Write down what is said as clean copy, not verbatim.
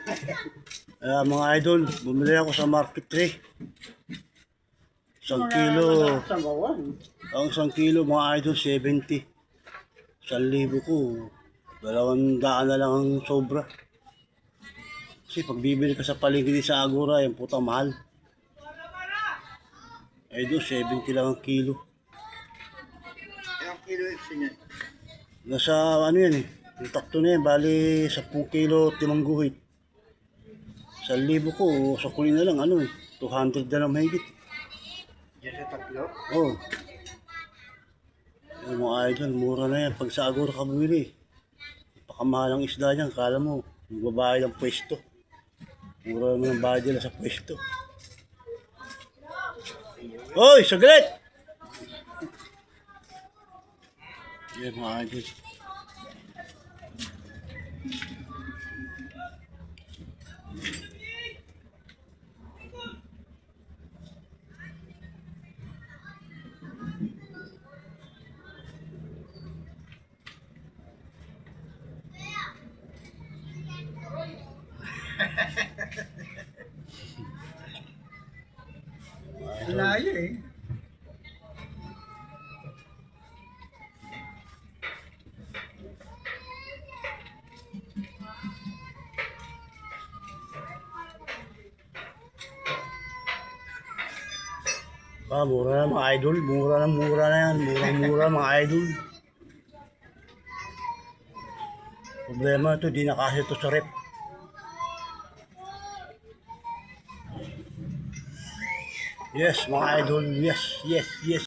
Mga idol, bumili ako sa Market 3. 1 kilo. Ang 1 kilo mga idol, 70. 1,000 ko, 200 na lang ang sobra. Kasi pag bibili ka sa paligid sa Agora, yung puta mahal. Idol, 70 lang ang kilo. Ilang kilo yun? Nasa ano yan eh. Yung takto na yan, bali 10 kilo timangguhit. 1,000 ko, sa kuli na lang, 200 na lang mahigit. Diyan sa tatlo? Oo. Yung mga idol, mura na yan. Pag sa Agora ka bumili, pakamahal ang isda niyan. Kala mo, yung babae ng pwesto. Mura naman ang bahay nila sa pwesto. Hoy, saglit! Yan mga idol. Layo eh. Mura na mga idol. Mura na yan. Mura mga idol. Problema ito, di na kasi ito sa rep. Yes, mga idol. Yes.